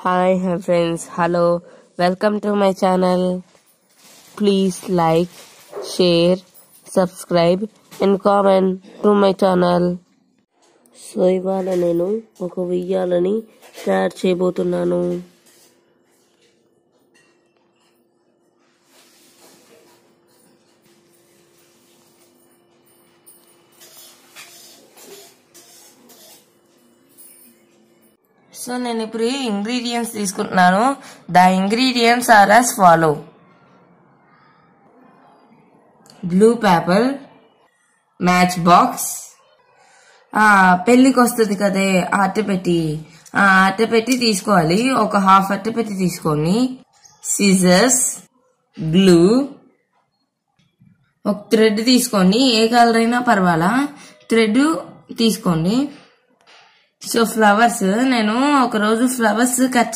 Hi friends, hello, welcome to my channel. Please like, share, subscribe and comment to my channel. So ఇవాళ నేను ఒక ఉయ్యాలని తయారు చేయబోతున్నాను. So నేను ఇప్పుడు ఇంగ్రీడియంట్స్ తీసుకుంటున్నాను. The ingredients are as follow: blue paper, match box, పెళ్లికి వస్తుంది కదే అట్టపెట్టి తీసుకోవాలి. ఒక హాఫ్ అట్టపెట్టి తీసుకొని, సిజర్స్, గ్లూ, ఒక థ్రెడ్ తీసుకోండి. ఏ కలర్ అయినా పర్వాలా, థ్రెడ్ తీసుకోండి. సో ఫ్లవర్స్, నేను ఒకరోజు ఫ్లవర్స్ కట్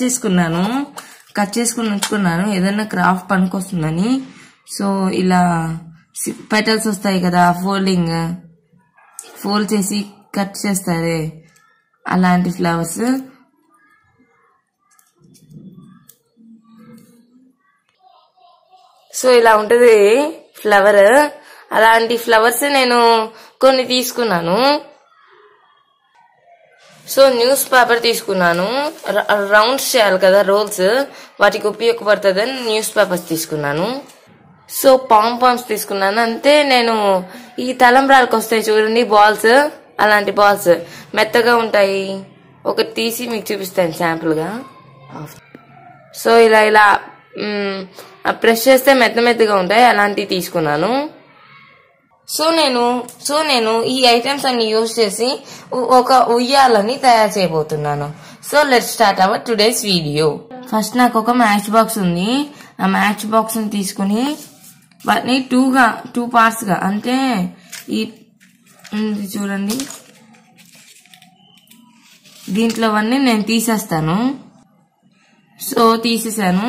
చేసుకుని ఉంచుకున్నాను ఏదైనా క్రాఫ్ట్ పనికొస్తుందని. సో ఇలా పెటల్స్ వస్తాయి కదా, ఫోల్డ్ చేసి కట్ చేస్తారే అలాంటి ఫ్లవర్స్. సో ఇలా ఉంటది ఫ్లవర్. అలాంటి ఫ్లవర్స్ నేను కొన్ని తీసుకున్నాను. సో న్యూస్ పేపర్ తీసుకున్నాను. రౌండ్స్ చేయాలి కదా రోల్స్, వాటికి ఉపయోగపడుతుందని న్యూస్ పేపర్స్ తీసుకున్నాను. సో పాంపామ్స్ తీసుకున్నాను. అంతే, నేను ఈ తలంబ్రాలకు వస్తాయి చూడండి బాల్స్, అలాంటి బాల్స్ మెత్తగా ఉంటాయి. ఒకటి తీసి మీకు చూపిస్తాను శాంపుల్ గా. సో ఇలా ప్రెస్ చేస్తే మెత్తగా ఉంటాయి, అలాంటివి తీసుకున్నాను. సో నేను ఈ ఐటమ్స్ అన్ని యూజ్ చేసి ఒక ఉయ్యాలని తయారు చేయబోతున్నాను. So let's start our today's video. First నాకు ఒక మ్యాచ్ బాక్స్ ఉంది. ఆ మ్యాచ్ బాక్స్ ని తీసుకుని వాటిని టూ పార్ట్స్ గా, అంటే ఈ చూడండి దీంట్లోవన్నీ నేను తీసేస్తాను. సో తీసేసాను.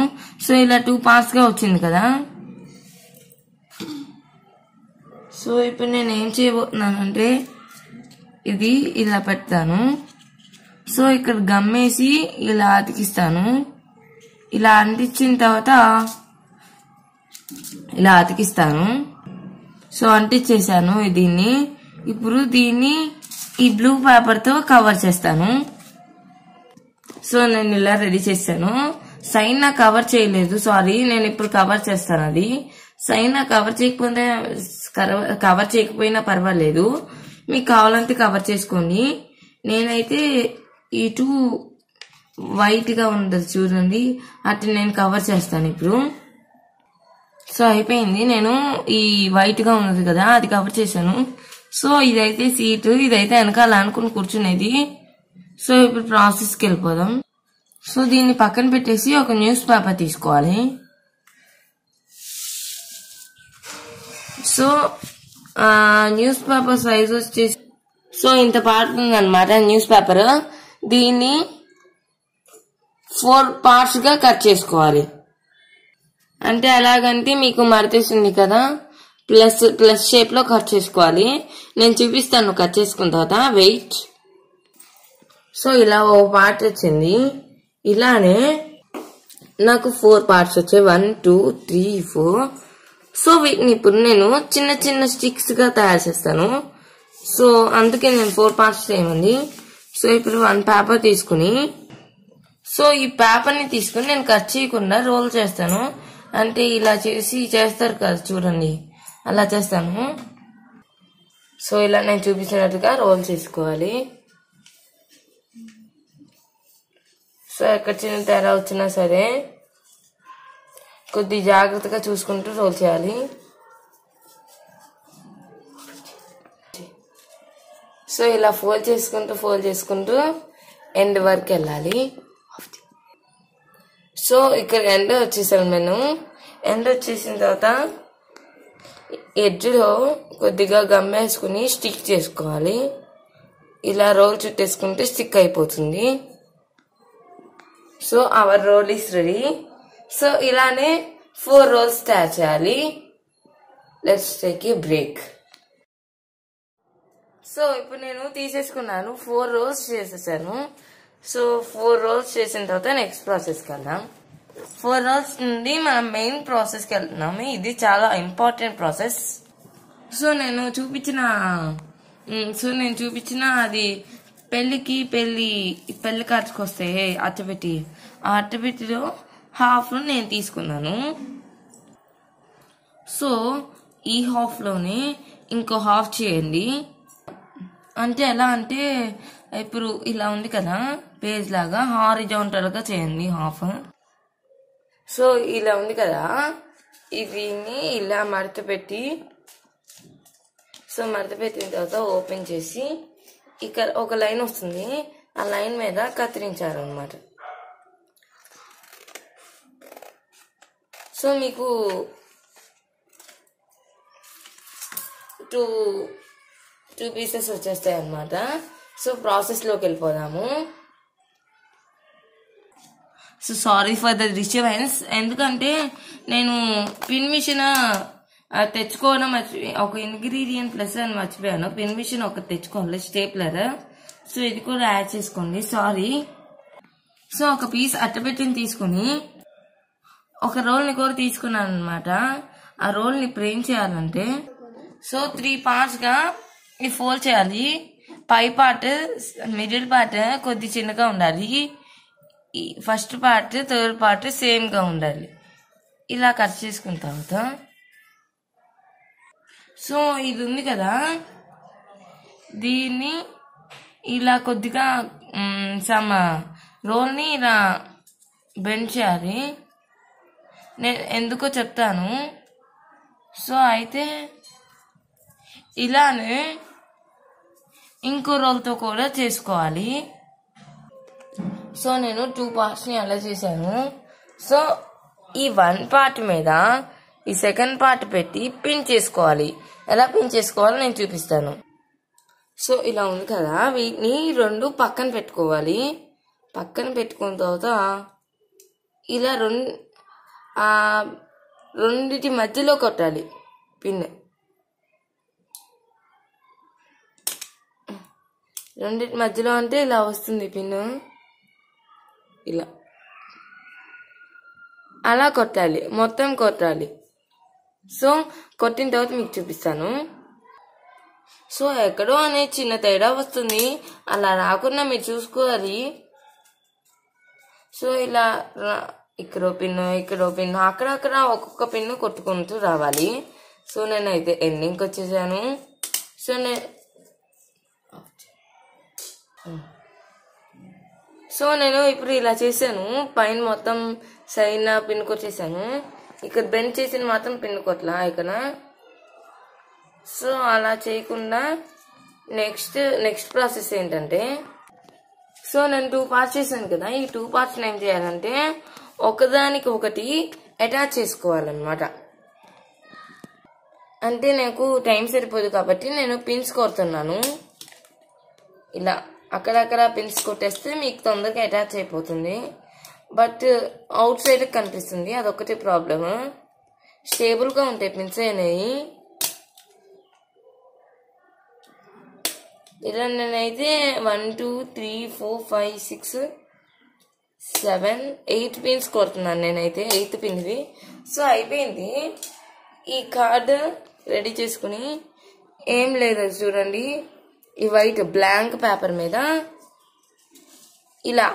సో ఇలా 2 పార్ట్స్ గా వచ్చింది కదా. సో ఇప్పుడు నేను ఏం చేయబోతున్నానంటే ఇది ఇలా పెడతాను. సో ఇక్కడ గమ్మేసి ఇలా అతికిస్తాను. ఇలా అంటించిన తర్వాత ఇలా అతికిస్తాను. సో అంటించేసాను దీన్ని. ఇప్పుడు దీన్ని ఈ బ్లూ పేపర్ తో కవర్ చేస్తాను. సో నేను ఇలా రెడీ చేశాను. సైన్ నా కవర్ చేయలేదు, సారీ. నేను ఇప్పుడు కవర్ చేస్తాను. అది సైన్ నా కవర్ చేయకపోయినా పర్వాలేదు, మీకు కావాలంటే కవర్ చేసుకోండి. నేనైతే ఈ 2 వైట్ గా ఉండదు చూడండి, అట్లా నేను కవర్ చేస్తాను ఇప్పుడు. సో అయిపోయింది. నేను ఈ వైట్ గా ఉన్నది కదా అది కవర్ చేశాను. సో ఇదైతే సీట్, ఇదైతే వెనకాల అనుకుని కూర్చునేది. సో ఇప్పుడు ప్రాసెస్కి వెళ్ళిపోదాం. సో దీన్ని పక్కన పెట్టేసి ఒక న్యూస్ పేపర్ తీసుకోవాలి. సో న్యూస్ పేపర్ సైజ్ వచ్చేసి సో ఇంత పడుతుంది అనమాట న్యూస్ పేపర్. దీన్ని 4 పార్ట్స్ గా కట్ చేసుకోవాలి. అంటే ఎలాగంటే మీకు మడతేస్తుంది కదా, ప్లస్ షేప్ లో కట్ చేసుకోవాలి. నేను చూపిస్తాను కట్ చేసుకున్న తర్వాత. వెయిట్. సో ఇలా ఓ పార్ట్ వచ్చింది. ఇలానే నాకు 4 పార్ట్స్ వచ్చాయి. 1 2 3 4. సో వీటిని ఇప్పుడు నేను చిన్న స్టిక్స్ గా తయారు చేస్తాను. సో అందుకే నేను 4 పార్ట్స్ చేయమంది. సో ఇప్పుడు 1 పేపర్ తీసుకుని, సో ఈ పేపర్ ని తీసుకుని నేను కట్ చేయకుండా రోల్ చేస్తాను. అంటే ఇలా చేస్తారు కదా చూడండి, అలా చేస్తాను. సో ఇలా నేను చూపించినట్టుగా రోల్ చేసుకోవాలి. సో ఎక్కడ చిన్న తేడా వచ్చినా సరే కొద్ది జాగ్రత్తగా చూసుకుంటూ రోల్ చేయాలి. సో ఇలా ఫోల్డ్ చేసుకుంటూ ఎండ్ వరకు వెళ్ళాలి. సో ఇక్కడ ఎండ్ వచ్చేసాను నేను. ఎండ్ వచ్చేసిన తర్వాత ఎడ్జ్లో కొద్దిగా గమ్ వేసుకుని స్టిక్ చేసుకోవాలి. ఇలా రోల్ చుట్టేసుకుంటే స్టిక్ అయిపోతుంది. So our roll is ready. So ఇలానే 4 రోల్స్ తయారు చేయాలి. Let's take a break. So ఇప్పుడు నేను తీసేసుకున్నాను, 4 రోల్స్ చేసేసాను. సో 4 రోల్స్ చేసిన తర్వాత నెక్స్ట్ ప్రాసెస్కి వెళ్దాం. 4 రోల్స్ నుండి మనం మెయిన్ ప్రాసెస్కి వెళ్తున్నాము. ఇది చాలా ఇంపార్టెంట్ ప్రాసెస్. సో నేను చూపించిన అది పెళ్లి కార్డ్స్కి వస్తే అట్టపెట్టి, ఆ అట్టపెట్టిలో హాఫ్ నేను తీసుకున్నాను. సో ఈ హాఫ్లోనే ఇంకో హాఫ్ చేయండి. అంటే ఎలా అంటే ఇప్పుడు ఇలా ఉంది కదా పేజ్ లాగా, హారిజాంటల్గా చేయండి హాఫ్. సో ఇలా ఉంది కదా, ఇవిని ఇలా మడత పెట్టి, సో మడత పెట్టిన తర్వాత ఓపెన్ చేసి ఇక్కడ ఒక లైన్ వస్తుంది, ఆ లైన్ మీద కత్తిరించాలన్నమాట. సో మీకు 2 పీసెస్ వచ్చేస్తాయి అన్నమాట. సో ప్రాసెస్లోకి వెళ్ళిపోదాము. So sorry for the disturbance, ఎందుకంటే నేను పిన్ మిషన్ తెచ్చుకోవడం ఒక ఇంగ్రీడియంట్ ప్లస్ అని మర్చిపోయాను. పిన్ మిషన్ ఒకటి తెచ్చుకోవాలి, స్టేప్లర్. సో ఇది కూడా యాడ్ చేసుకోండి, సారీ. సో ఒక పీస్ అట్టపెట్టిని తీసుకుని ఒక రోల్ని కూడా తీసుకున్నాను అనమాట. ఆ రోల్ని ఇప్పుడు ఏం చేయాలంటే, సో 3 పార్ట్స్గా ఇది ఫోల్డ్ చేయాలి. పై పార్ట్, మిడిల్ పార్ట్ కొద్ది చిన్నగా ఉండాలి, ఫస్ట్ పార్ట్, థర్డ్ పార్ట్ సేమ్గా ఉండాలి. ఇలా కట్ చేసుకున్న తర్వాత, సో ఇది ఉంది కదా, దీన్ని ఇలా కొద్దిగా రోల్ని ఇలా బెండ్ చేయాలి. నేను ఎందుకో చెప్తాను. సో అయితే ఇలానే ఇంకో రోల్తో కూడా చేసుకోవాలి. సో నేను 2 పార్ట్స్ని అలా చేశాను. సో ఈ 1 పార్ట్ మీద ఈ సెకండ్ పార్ట్ పెట్టి పిన్ చేసుకోవాలి. ఎలా పిన్ చేసుకోవాలో నేను చూపిస్తాను. సో ఇలా ఉంది కదా, వీటిని 2 పక్కన పెట్టుకోవాలి. పక్కన పెట్టుకున్న తర్వాత ఇలా రెండిటి మధ్యలో కొట్టాలి పిన్. రెండిటి మధ్యలో అంటే ఇలా వస్తుంది పిన్, ఇలా అలా కొట్టాలి, మొత్తం కొట్టాలి. సో కొట్టిన తర్వాత మీకు చూపిస్తాను. సో ఎక్కడో అనే చిన్న తేడా వస్తుంది, అలా రాకుండా మీరు చూసుకోవాలి. సో ఇలా ఇక్కడో పిన్ను, ఇక్కడో పిన్ను, అక్కడక్కడ ఒక్కొక్క పిన్ను కొట్టుకుంటూ రావాలి. సో నేనైతే ఎండింగ్కి వచ్చేసాను. సో నేను ఇప్పుడు ఇలా చేశాను. పైన మొత్తం సైడ్ పిన్ కొట్టేసాను, ఇక్కడ బెండ్ చేసిన మాత్రం పిన్ కొట్టలా ఇక్కడ. సో అలా చేయకుండా నెక్స్ట్ ప్రాసెస్ ఏంటంటే, సో నేను 2 పార్ట్స్ చేశాను కదా, ఈ 2 పార్ట్స్ ఏం చేయాలంటే ఒకదానికి ఒకటి అటాచ్ చేసుకోవాలన్నమాట. అంటే నాకు టైం సరిపోదు కాబట్టి నేను పిన్స్ కొడుతున్నాను. ఇలా అక్కడక్కడ పిన్స్ కొట్టేస్తే మీకు తొందరగా అటాచ్ అయిపోతుంది. బట్ అవుట్ సైడ్ కనిపిస్తుంది, అదొకటి ప్రాబ్లమ్. స్టేబుల్గా ఉంటాయి పిన్స్ అనేవి. ఇలా నేనైతే 1 2 3 4 5 6 7 8 పిన్స్ కొడుతున్నాను నేనైతే, 8th పిన్వి. సో అయిపోయింది. ఈ కార్డ్ రెడీ చేసుకుని ఏం లేదు చూడండి, ఈ వైట్ బ్లాంక్ పేపర్ మీద ఇలా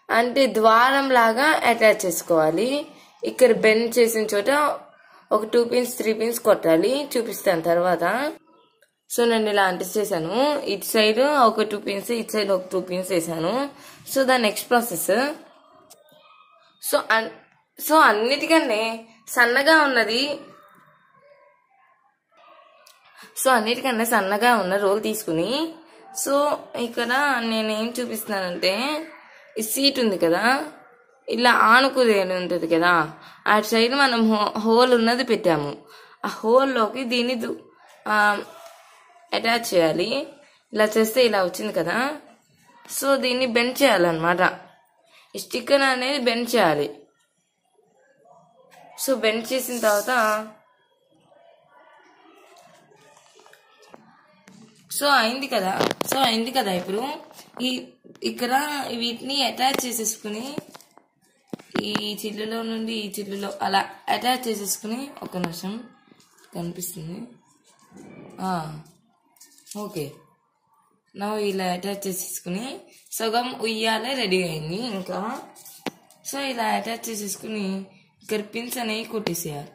అంటే ద్వారం లాగా అటాచ్ చేసుకోవాలి. ఇక్కడ బెండ్ చేసిన చోట ఒక 2 పిన్స్ 3 పిన్స్ కొట్టాలి, చూపిస్తాను తర్వాత. సో నేను ఇలా అంటించేసాను, ఇటు సైడ్ ఒక 2 పిన్స్, ఇటు సైడ్ ఒక 2 పిన్స్ వేసాను. సో దాని నెక్స్ట్ ప్రాసెస్, సో అన్నిటికన్నా సన్నగా ఉన్న రోల్ తీసుకుని, సో ఇక్కడ నేనేం చూపిస్తున్నానంటే, ఈ సీట్ ఉంది కదా, ఇలా ఆనుకునేది ఉంటుంది కదా, అటు సైడ్ మనం హోల్ ఉన్నది పెట్టాము. ఆ హోల్లోకి దీన్ని అటాచ్ చేయాలి. ఇలా చేస్తే ఇలా వచ్చింది కదా, సో దీన్ని బెండ్ చేయాలన్నమాట. ఈ స్టిక్కర్ అనేది బెండ్ చేయాలి. సో బెండ్ చేసిన తర్వాత సో అయింది కదా ఇప్పుడు ఇక్కడ వీటిని అటాచ్ చేసేసుకుని ఈ చిల్లులో నుండి ఈ చిల్లులో అలా అటాచ్ చేసేసుకుని ఒక నిమిషం కనిపిస్తుంది. ఓకే, నా ఇలా అటాచ్ చేసేసుకుని సగం ఉయ్యాలే రెడీ అయింది ఇంకా. సో ఇలా అటాచ్ చేసేసుకుని ఇక్కడ పిన్స్ అనేవి కొట్టేసేయాలి.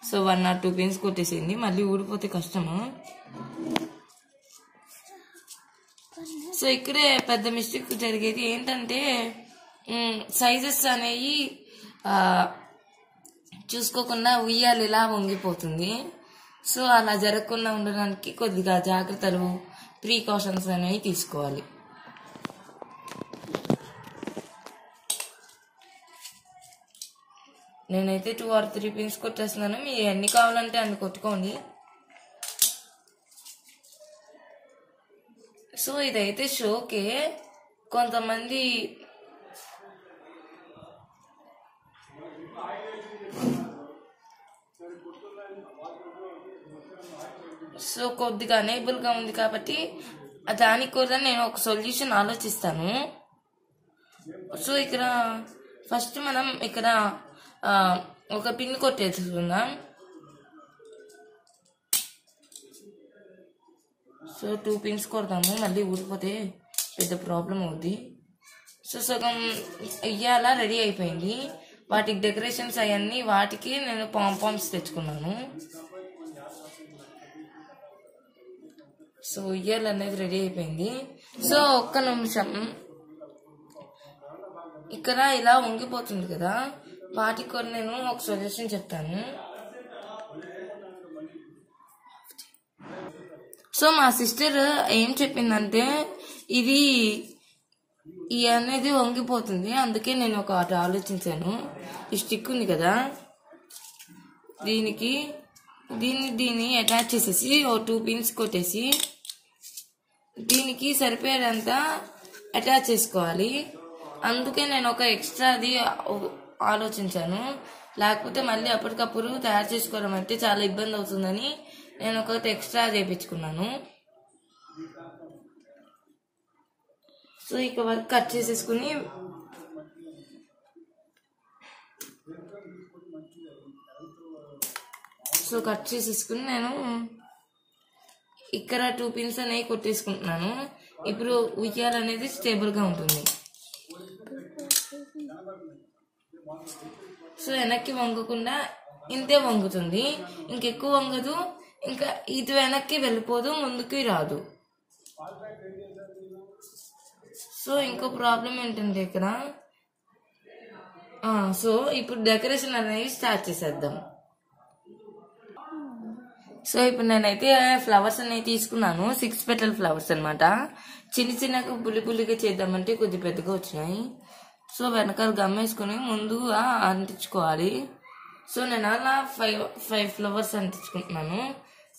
సో 1 or 2 పిన్స్ కొట్టేసేయండి, మళ్ళీ ఊడిపోతే కష్టము. సో ఇక్కడే పెద్ద మిస్టేక్ జరిగేది ఏంటంటే సైజెస్ అనేవి చూసుకోకుండా ఉయ్యాలి ఇలా వంగిపోతుంది. సో అలా జరగకుండా ఉండడానికి కొద్దిగా జాగ్రత్తలు ప్రికాషన్స్ అనేవి తీసుకోవాలి. నేనైతే 2 or 3 పిన్స్ కొట్టేస్తున్నాను, మీరు ఎన్ని కావాలంటే అన్ని కొట్టుకోండి. సో ఇదైతే షోకే. కొంతమంది సో కొద్దిగా అనేబుల్ గా ఉంది కాబట్టి దానికి కూడా నేను ఒక సొల్యూషన్ ఆలోచిస్తాను. సో ఇక్కడ ఫస్ట్ మనం ఇక్కడ ఒక పిన్ కొట్టేసుకుందాం. సో 2 పిన్స్ కొడతాము, మళ్ళీ ఊడిపోతే పెద్ద ప్రాబ్లం అవుద్ది. సో సగం ఇయ్యాల రెడీ అయిపోయింది. వాటికి డెకరేషన్స్ అవన్నీ వాటికి నేను పాంపామ్స్ తెచ్చుకున్నాను. సో ఇయ్యాల అనేది రెడీ అయిపోయింది. సో ఒక్క నిమిషం, ఇక్కడ ఇలా వంగిపోతుంది కదా, వాటికి కూడా నేను ఒక సొల్యూషన్ చెప్తాను. సో మా సిస్టర్ ఏం చెప్పిందంటే ఇది అనేది వంగిపోతుంది, అందుకే నేను ఒకటి ఆలోచించాను. ఈ స్టిక్ ఉంది కదా, దీన్ని అటాచ్ చేసేసి ఓ 2 పిన్స్ కొట్టేసి దీనికి సరిపోయేదంత అటాచ్ చేసుకోవాలి. అందుకే నేను ఒక ఎక్స్ట్రాది ఆలోచించాను. లేకపోతే మళ్ళీ అప్పటికప్పుడు తయారు చేసుకోవడం అంటే చాలా ఇబ్బంది అవుతుందని నేను ఒకటి ఎక్స్ట్రా చేయించుకున్నాను. సో ఇక వర్క్ కట్ చేసేసుకుని నేను ఇక్కడ 2 పిన్స్ అనేవి కొట్టేసుకుంటున్నాను. ఇప్పుడు ఉయ్యాల అనేది స్టేబుల్ గా ఉంటుంది. సో వెనక్కి వంగకుండా ఇంతే వంగుతుంది, ఇంకెక్కువ వంగదు, ఇంకా ఇది వెనక్కి వెళ్ళిపోదు, ముందుకి రాదు. సో ఇంకో ప్రాబ్లం ఏంటంటే ఇక్కడ సో ఇప్పుడు డెకరేషన్ అనేది స్టార్ట్ చేసేద్దాం. సో ఇప్పుడు నేనైతే ఫ్లవర్స్ అనేవి తీసుకున్నాను, 6 petal ఫ్లవర్స్ అనమాట. చిన్నగా పులిగా చేద్దామంటే కొద్ది పెద్దగా వచ్చినాయి. సో వెనకాల గమ్మేసుకుని ముందుగా అంటించుకోవాలి. సో నేను అలా 5 ఫ్లవర్స్ అంటించుకుంటున్నాను.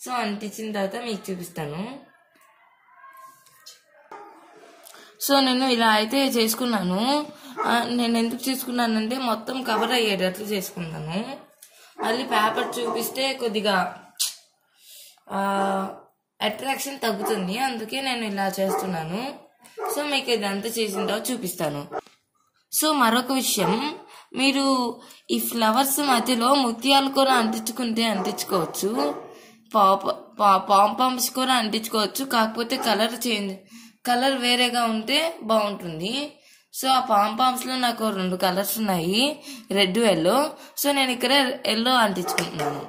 సో అంటించిన తర్వాత మీకు చూపిస్తాను. సో నేను ఇలా అయితే చేసుకున్నాను. నేను ఎందుకు చేసుకున్నానంటే మొత్తం కవర్ అయ్యేటట్లు చేసుకున్నాను. మళ్ళీ పేపర్ చూపిస్తే కొద్దిగా అట్రాక్షన్ తగ్గుతుంది, అందుకే నేను ఇలా చేస్తున్నాను. సో మీకు ఇదంతా చేసిన తర్వాత చూపిస్తాను. సో మరొక విషయం, మీరు ఈ ఫ్లవర్స్ మధ్యలో ముత్యాలు కూడా అంటించుకుంటే అంటించుకోవచ్చు, పాంపామ్స్ కూడా అంటించుకోవచ్చు. కాకపోతే కలర్ వేరేగా ఉంటే బాగుంటుంది. సో ఆ పాంపామ్స్ లో నాకు 2 కలర్స్ ఉన్నాయి, రెడ్ ఎల్లో. సో నేను ఇక్కడ ఎల్లో అంటించుకుంటున్నాను.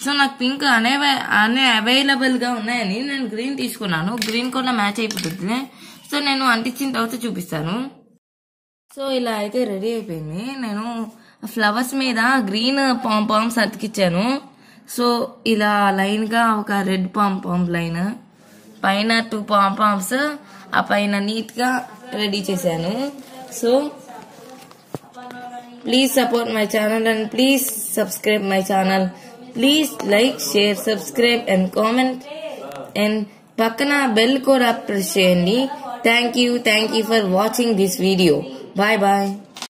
సో నాకు పింక్ అనే అవైలబుల్ గా ఉన్నాయని నేను గ్రీన్ తీసుకున్నాను. గ్రీన్ కూడా మ్యాచ్ అయిపోతుంది. సో నేను అంటించిన తర్వాత చూపిస్తాను. సో ఇలా అయితే రెడీ అయిపోయింది. నేను ఫ్లవర్స్ మీద గ్రీన్ పాంపామ్స్ అతికిచ్చాను. సో ఇలా లైన్ గా ఒక రెడ్ పాంపామ్ లైన్, పైన 2 పాంపామ్స్, ఆ పైన నీట్ గా రెడీ చేశాను. So please support my channel and please subscribe my channel. Please like, share, subscribe and comment, and పక్కన బెల్ కూడా ప్రెస్ చేయండి. Thank you for watching this video. Bye bye.